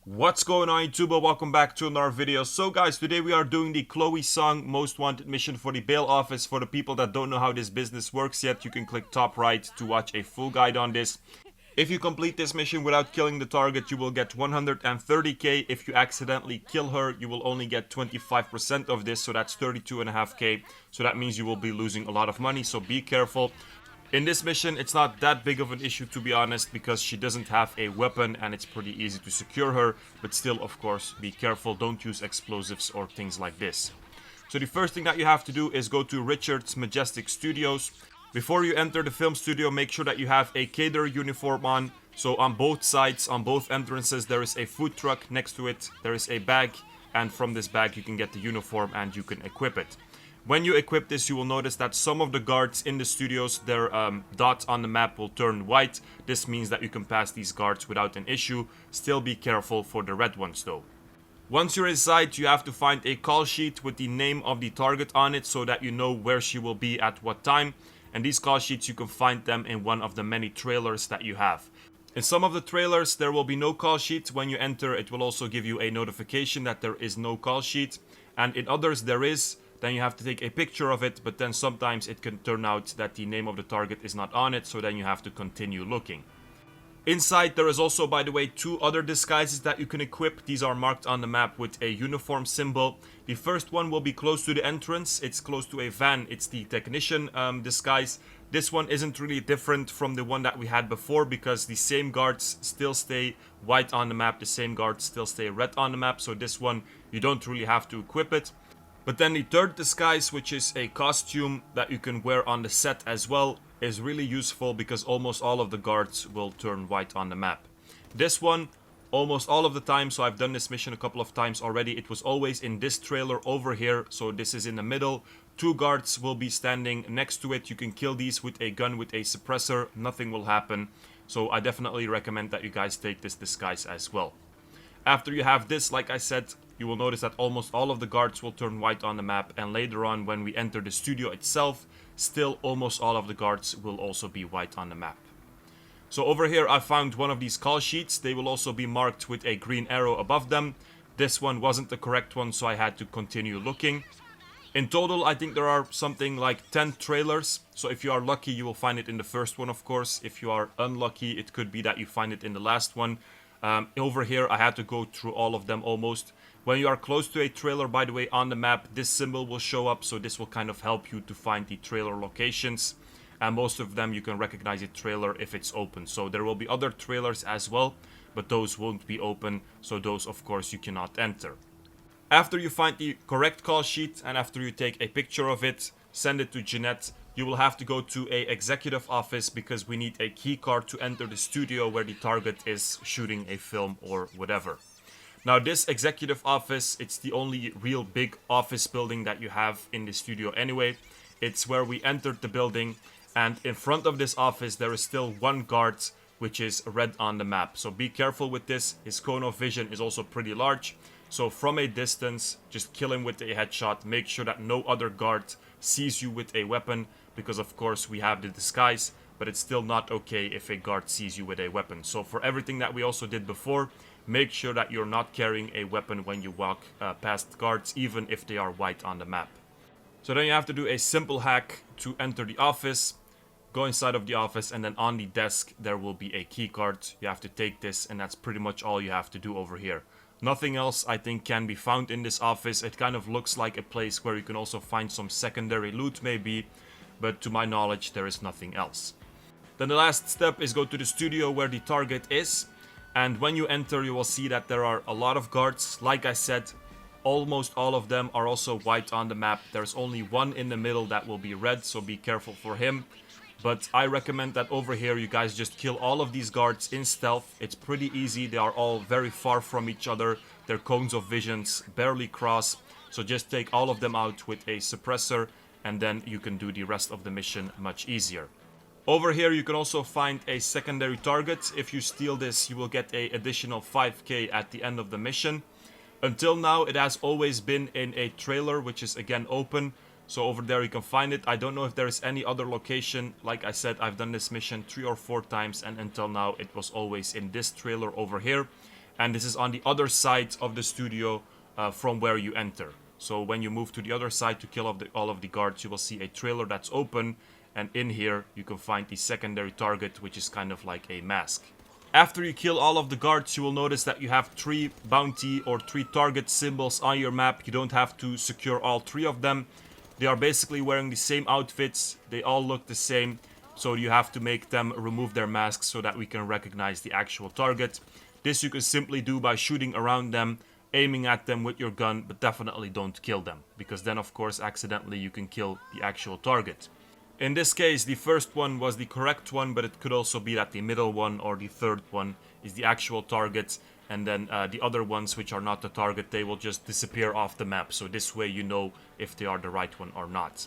What's going on YouTube? Welcome back to another video. So guys, today we are doing the Chloe Song Most Wanted mission for the bail office. For the people that don't know how this business works yet, you can click top right to watch a full guide on this. If you complete this mission without killing the target, you will get 130k. If you accidentally kill her, you will only get 25% of this, so that's 32.5k. So that means you will be losing a lot of money, so be careful. In this mission, it's not that big of an issue, to be honest, because she doesn't have a weapon and it's pretty easy to secure her. But still, of course, be careful. Don't use explosives or things like this. So the first thing that you have to do is go to Richard's Majestic Studios. Before you enter the film studio, make sure that you have a caterer uniform on. So on both sides, on both entrances, there is a food truck. Next to it, there is a bag. And from this bag, you can get the uniform and you can equip it. When you equip this, you will notice that some of the guards in the studios, their dots on the map will turn white. This means that you can pass these guards without an issue. Still be careful for the red ones though. Once you're inside, you have to find a call sheet with the name of the target on it so that you know where she will be at what time. And these call sheets, you can find them in one of the many trailers that you have. In some of the trailers, there will be no call sheet. When you enter, it will also give you a notification that there is no call sheet. And in others, there is. Then you have to take a picture of it, but then sometimes it can turn out that the name of the target is not on it, so then you have to continue looking. Inside, there is also, by the way, two other disguises that you can equip. These are marked on the map with a uniform symbol. The first one will be close to the entrance. It's close to a van. It's the technician disguise. This one isn't really different from the one that we had before because the same guards still stay white on the map. The same guards still stay red on the map. So this one, you don't really have to equip it. But then the third disguise, which is a costume that you can wear on the set as well, is really useful because almost all of the guards will turn white on the map. This one, almost all of the time, so I've done this mission a couple of times already, it was always in this trailer over here, so this is in the middle. Two guards will be standing next to it. You can kill these with a gun with a suppressor, nothing will happen. So I definitely recommend that you guys take this disguise as well. After you have this, like I said, you will notice that almost all of the guards will turn white on the map, and later on when we enter the studio itself, still almost all of the guards will also be white on the map. So over here I found one of these call sheets. They will also be marked with a green arrow above them. This one wasn't the correct one, so I had to continue looking. In total, I think there are something like 10 trailers. So if you are lucky, you will find it in the first one, of course. If you are unlucky, it could be that you find it in the last one. Over here, I had to go through all of them almost. When you are close to a trailer, by the way, on the map, this symbol will show up. So this will kind of help you to find the trailer locations. And most of them, you can recognize a trailer if it's open. So there will be other trailers as well, but those won't be open. So those, of course, you cannot enter. After you find the correct call sheet and after you take a picture of it, send it to Jeanette, you will have to go to a executive office because we need a key card to enter the studio where the target is shooting a film or whatever. Now this executive office, it's the only real big office building that you have in the studio anyway. It's where we entered the building, and in front of this office there is still one guard which is red on the map. So be careful with this. His cone of vision is also pretty large. So from a distance, just kill him with a headshot. Make sure that no other guard sees you with a weapon, because of course we have the disguise, but it's still not okay if a guard sees you with a weapon. So for everything that we also did before, make sure that you're not carrying a weapon when you walk past guards, even if they are white on the map. So then you have to do a simple hack to enter the office. Go inside of the office, and then on the desk there will be a key card. You have to take this, and that's pretty much all you have to do over here. Nothing else, I think, can be found in this office. It kind of looks like a place where you can also find some secondary loot maybe, but to my knowledge there is nothing else. Then the last step is go to the studio where the target is, and when you enter you will see that there are a lot of guards. Like I said, almost all of them are also white on the map. There's only one in the middle that will be red, so be careful for him. But I recommend that over here you guys just kill all of these guards in stealth. It's pretty easy. They are all very far from each other. Their cones of visions barely cross. So just take all of them out with a suppressor, and then you can do the rest of the mission much easier. Over here you can also find a secondary target. If you steal this, you will get an additional 5k at the end of the mission. Until now it has always been in a trailer, which is again open. So over there you can find it. I don't know if there is any other location. Like I said, I've done this mission 3 or 4 times, and until now it was always in this trailer over here. And this is on the other side of the studio from where you enter. So when you move to the other side to kill all of the guards, you will see a trailer that's open. And in here, you can find the secondary target, which is kind of like a mask. After you kill all of the guards, you will notice that you have 3 bounty or 3 target symbols on your map. You don't have to secure all 3 of them. They are basically wearing the same outfits. They all look the same. So you have to make them remove their masks so that we can recognize the actual target. This you can simply do by shooting around them, aiming at them with your gun, but definitely don't kill them, because then of course accidentally you can kill the actual target. In this case, the first one was the correct one, but it could also be that the middle one or the third one is the actual target, and then the other ones which are not the target, they will just disappear off the map, so this way you know if they are the right one or not.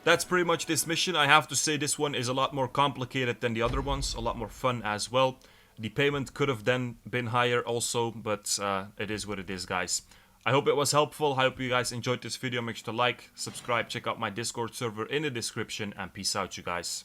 That's pretty much this mission. I have to say this one is a lot more complicated than the other ones, a lot more fun as well. The payment could have then been higher also, but it is what it is, guys. I hope it was helpful. I hope you guys enjoyed this video. Make sure to like, subscribe, check out my Discord server in the description, and peace out, you guys.